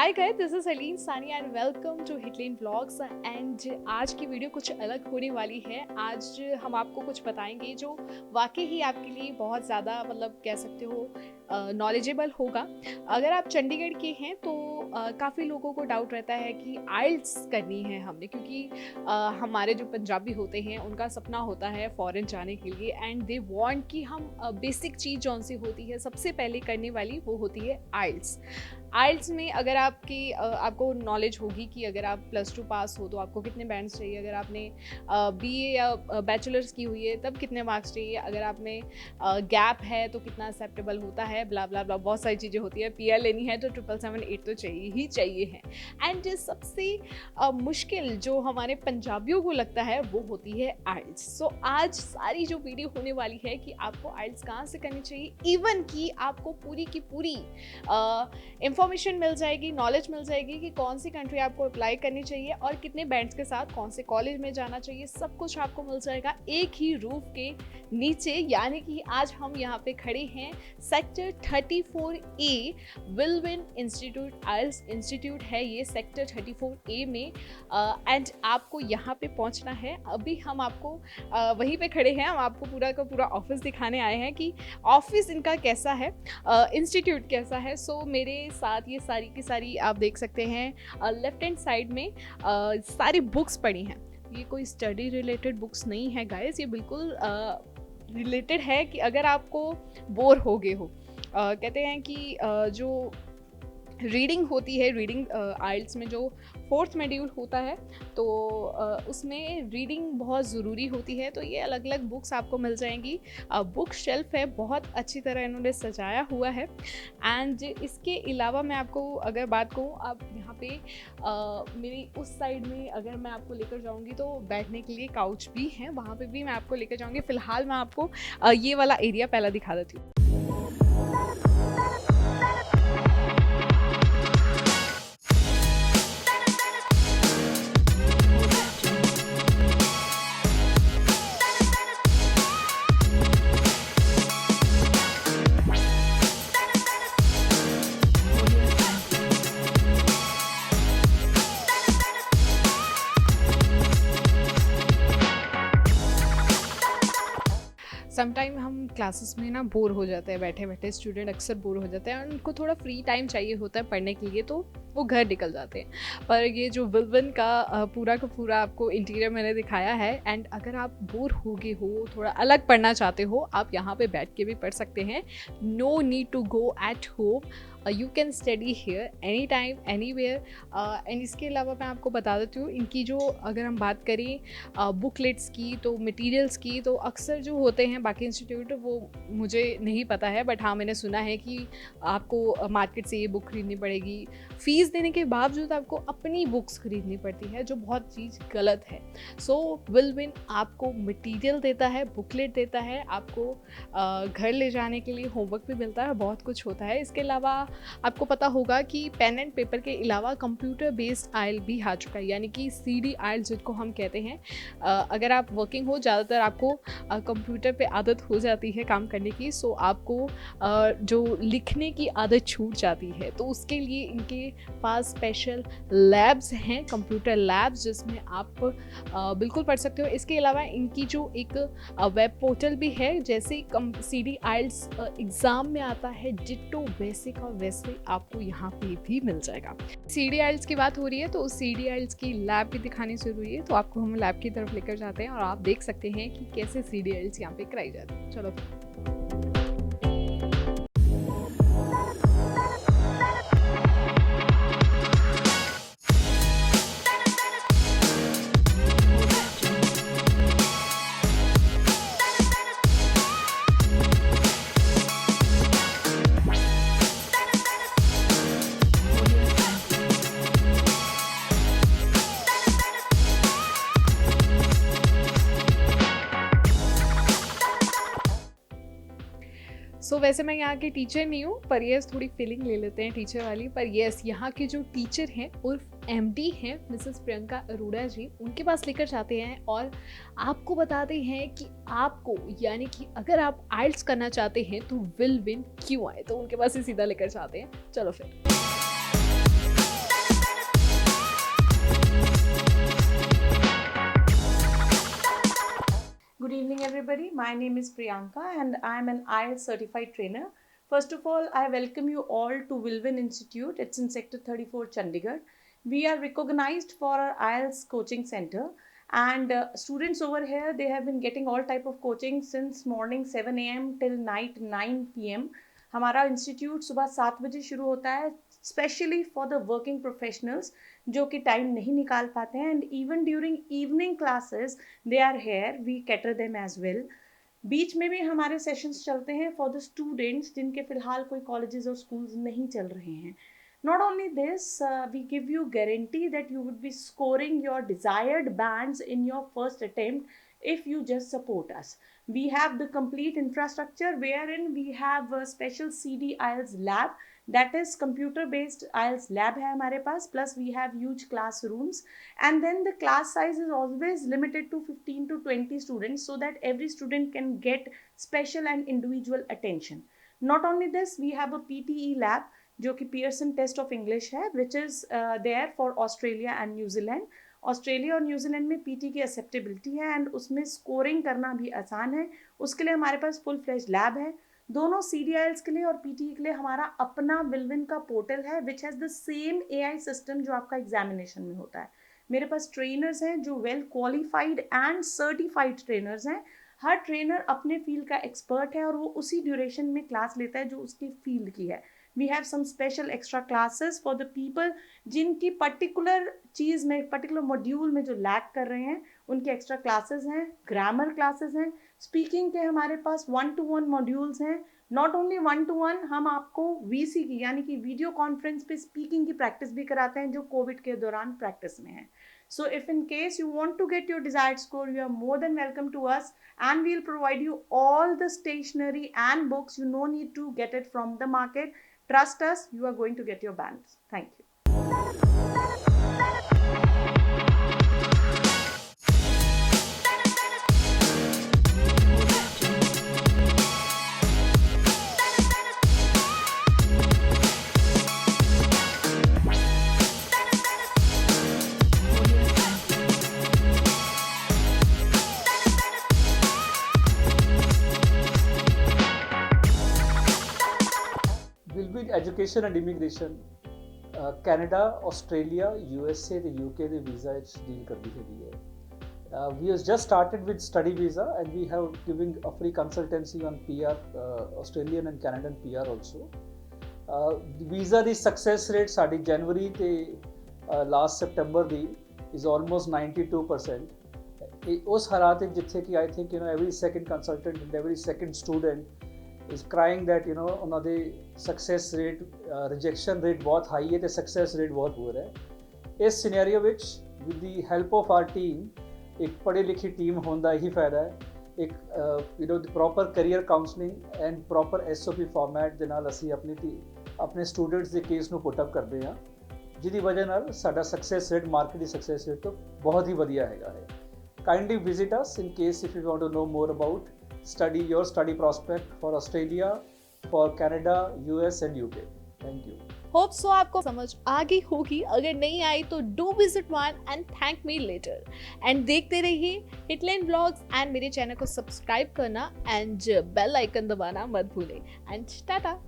Hi guys, this is Aleen Sani and welcome to Hitlin vlogs. And आज की video कुछ अलग होने वाली है। आज हम आपको कुछ बताएंगे जो वाकई ही आपके लिए बहुत ज़्यादा मतलब कह सकते हो नॉलेजेबल होगा। अगर आप चंडीगढ़ के हैं तो काफ़ी लोगों को डाउट रहता है कि आइल्स करनी है हमने, क्योंकि हमारे जो पंजाबी होते हैं उनका सपना होता है फॉरेन जाने के लिए एंड दे वांट कि हम बेसिक चीज़ जौन सी होती है सबसे पहले करने वाली वो होती है आइल्स। आइल्स में अगर आपको नॉलेज होगी कि अगर आप +2 पास हो तो आपको कितने बैंड्स चाहिए, अगर आपने बीए या बैचलर्स की हुई है तब कितने मार्क्स चाहिए, अगर आप में गैप है तो कितना एक्सेप्टेबल होता है, ब्ला ब्ला ब्ला, बहुत सारी चीज़ें होती है। पीआर लेनी है तो 777-8 तो चाहिए ही चाहिए है। एंड सबसे मुश्किल जो हमारे पंजाबियों को लगता है वो होती है आइल्स। सो आज सारी जो वीडियो होने वाली है कि आपको आइल्स कहाँ से करनी चाहिए, इवन कि आपको पूरी की पूरी इंफॉर्मेशन मिल जाएगी, नॉलेज मिल जाएगी कि कौन सी कंट्री आपको अप्लाई करनी चाहिए और कितने बैंड्स के साथ कौन से कॉलेज में जाना चाहिए। सब कुछ आपको मिल जाएगा एक ही रूफ के नीचे। यानी कि आज हम यहाँ पे खड़े हैं सेक्टर 34A विलविन इंस्टीट्यूट, आइल्स इंस्टीट्यूट है ये सेक्टर 34A में। एंड आपको यहाँ पे पहुँचना है। अभी हम आपको वहीं पे खड़े हैं, हम आपको पूरा का पूरा ऑफिस दिखाने आए हैं कि ऑफिस इनका कैसा है, इंस्टीट्यूट कैसा है। सो मेरे साथ ये सारी की सारी आप देख सकते हैं लेफ्ट हैंड साइड में सारी बुक्स पड़ी हैं। ये कोई स्टडी रिलेटेड बुक्स नहीं है गाइस, ये बिल्कुल रिलेटेड है कि अगर आपको बोर हो गए हो, कहते हैं कि जो रीडिंग होती है, रीडिंग आइल्स में जो 4th मॉड्यूल होता है तो उसमें रीडिंग बहुत ज़रूरी होती है। तो ये अलग अलग बुक्स आपको मिल जाएंगी। बुक शेल्फ है, बहुत अच्छी तरह इन्होंने सजाया हुआ है। एंड इसके अलावा मैं आपको अगर बात कहूँ, आप यहाँ पे मेरी उस साइड में अगर मैं आपको लेकर जाऊँगी तो बैठने के लिए काउच भी हैं, वहाँ पे भी मैं आपको लेकर जाऊँगी। फ़िलहाल मैं आपको ये वाला एरिया पहला दिखा देती हूँ। समटाइम हम क्लासेस में ना बोर हो जाते हैं, बैठे बैठे स्टूडेंट अक्सर बोर हो जाते हैं और उनको थोड़ा फ्री टाइम चाहिए होता है पढ़ने के लिए, तो वो घर निकल जाते हैं। पर ये जो विलविन का पूरा का आपको इंटीरियर मैंने दिखाया है। एंड अगर आप बोर हो गए हो, थोड़ा अलग पढ़ना चाहते हो, आप यहाँ पे बैठ के भी पढ़ सकते हैं। No need to go at home, you can study here any time anywhere. And इसके अलावा मैं आपको बता देती हूँ इनकी जो अगर हम बात करें बुकलेट्स की, तो मटेरियल्स की, तो अक्सर जो होते हैं बाकी इंस्टीट्यूट वो मुझे नहीं पता है, बट हाँ मैंने सुना है कि आपको मार्केट से ये बुक खरीदनी पड़ेगी, फ़ीस देने के बावजूद आपको अपनी बुक्स खरीदनी पड़ती है, जो बहुत चीज़ गलत है। सो विलविन आपको मटेरियल देता है, बुकलेट देता है, आपको घर ले जाने के लिए होमवर्क भी मिलता है, बहुत कुछ होता है। इसके अलावा आपको पता होगा कि पेन एंड पेपर के अलावा कंप्यूटर बेस्ड आइल भी आ चुका है, यानी कि CD आइल जिसको हम कहते हैं। अगर आप वर्किंग हो, ज़्यादातर आपको कंप्यूटर पे आदत हो जाती है काम करने की, सो आपको जो लिखने की आदत छूट जाती है, तो उसके लिए इनके पास स्पेशल लैब्स हैं, कंप्यूटर लैब्स, जिसमें आप बिल्कुल पढ़ सकते हो। इसके अलावा इनकी जो एक वेब पोर्टल भी है, जैसे CD आइल्स एग्ज़ाम में आता है डिट्टो वैसे का वैसे आपको यहाँ पे भी मिल जाएगा। CD आइल्स की बात हो रही है तो CD आइल्स की लैब भी दिखानी ज़रूरी है, तो आपको हम लैब की तरफ लेकर जाते हैं और आप देख सकते हैं कि कैसे CD आइल्स यहाँ पे कराई जाती है। चलो सो वैसे मैं यहाँ की टीचर नहीं हूँ, पर यस थोड़ी फीलिंग ले लेते हैं टीचर वाली। पर यस यहाँ के जो टीचर हैं उर्फ MD हैं मिसेस प्रियंका अरोड़ा जी, उनके पास लेकर जाते हैं और आपको बताते हैं कि आपको यानी कि अगर आप आइल्स करना चाहते हैं तो विलविन क्यों आए, तो उनके पास ही सीधा लेकर जाते हैं। चलो फिर Good evening, everybody. My name is Priyanka and I am an IELTS certified trainer. First of all, I welcome you all to Wilwin Institute. It's in Sector 34, Chandigarh. We are recognized for our IELTS coaching center, and students over here, they have been getting all type of coaching since morning 7 a.m. till night 9 p.m. हमारा institute सुबह 7 बजे शुरू होता है, specially for the working professionals जो कि time नहीं निकाल पाते हैं, and even during evening classes they are here, we cater them as well. बीच में भी हमारे सेशंस चलते हैं फॉर द स्टूडेंट्स जिनके फिलहाल कोई कॉलेजेस और स्कूल्स नहीं चल रहे हैं. Not only this, we give you guarantee that you would be scoring your desired bands in your first attempt if you just support us. We have the complete infrastructure wherein we have a special CD IELTS lab, that is computer based IELTS lab hai hamare paas, plus we have huge classrooms, and then the class size is always limited to 15 to 20 students so that every student can get special and individual attention. Not only this, we have a PTE lab जो कि Pearson test of English है, which is there for Australia and New Zealand. Australia और New Zealand में PT की acceptability है and उसमें scoring करना भी आसान है. उसके लिए हमारे पास फुल फ्लेज लैब है. दोनों CDIELTS के लिए और PTE के लिए हमारा अपना विलविन का पोर्टल है, which has the same AI system जो आपका एग्जामिनेशन में होता है. मेरे पास ट्रेनर्स हैं जो well qualified and certified trainers हैं. हर ट्रेनर अपने फील्ड का एक्सपर्ट है और वो उसी ड्यूरेशन में क्लास लेता है जो उसकी फील्ड की है. We have some special extra classes for the people जिनकी पर्टिकुलर चीज़ में, पर्टिकुलर मॉड्यूल में जो लैक कर रहे हैं, उनकी एक्स्ट्रा क्लासेस हैं. ग्रामर क्लासेस हैं. स्पीकिंग के हमारे पास 1-to-1 मॉड्यूल्स हैं. नॉट ओनली 1-to-1, हम आपको VC की यानी कि वीडियो कॉन्फ्रेंस पे स्पीकिंग की प्रैक्टिस भी कराते हैं जो कोविड के दौरान प्रैक्टिस में है. So if in case you want to get your desired score, you are more than welcome to us, and we'll provide you all the stationery and books. You no need to get it from the market. Trust us, you are going to get your bands. Thank you. Wilwin Education and Immigration, Canada, Australia, USA ਤੇ UK ਦੇ visa ਵਿੱਚ deal ਕਰਦੀ ਹੈਗੀ ਹੈ. We have just started with study visa and we have giving a free consultancy on PR, Australian and Canadian PR also. Visa the success rate ਸਾਡੀ ਜਨਵਰੀ ਤੇ last September the is almost 92%. ਉਸ ਹਾਲਾਤ ਵਿੱਚ ਜਿੱਥੇ ਕਿ I think every second consultant and every second student is crying that ਉਹਨਾਂ ਦੇ success rate, rejection rate ਬਹੁਤ ਹਾਈ ਹੈ ਤੇ ਸਕਸੈਸ ਰੇਟ ਬਹੁਤ ਪੂਰ ਹੈ. ਇਸ ਸਿਨੈਰੀਓ ਵਿੱਚ with the help of R team, ਇੱਕ ਪੜ੍ਹੀ ਲਿਖੀ ਟੀਮ ਹੋਣ ਦਾ ਇਹੀ ਫਾਇਦਾ ਹੈ. ਇੱਕ ਦੀ proper career counselling and proper SOP format ਦੇ ਨਾਲ ਅਸੀਂ ਆਪਣੇ ਸਟੂਡੈਂਟਸ ਦੇ ਕੇਸ ਨੂੰ ਪੁੱਟ ਅਪ ਕਰਦੇ ਹਾਂ, ਜਿਹਦੀ ਵਜ੍ਹਾ ਨਾਲ ਸਾਡਾ ਸਕਸੈਸ ਰੇਟ ਮਾਰਕੀਟ ਦੀ ਸਕਸੈਸ ਰੇਟ ਤੋਂ ਬਹੁਤ ਹੀ ਵਧੀਆ ਹੈਗਾ ਹੈ. Kindly visit us in case if you want to know more about your study prospect for Australia, for Canada, US and UK. Thank you. Hope so आपको समझ आ गई होगी. अगर नहीं आई तो do visit one and thank me later. And देखते रहिए हिटलाइन vlogs and मेरे चैनल को सब्सक्राइब करना एंड बेल आइकन दबाना मत भूलें. एंड टाटा.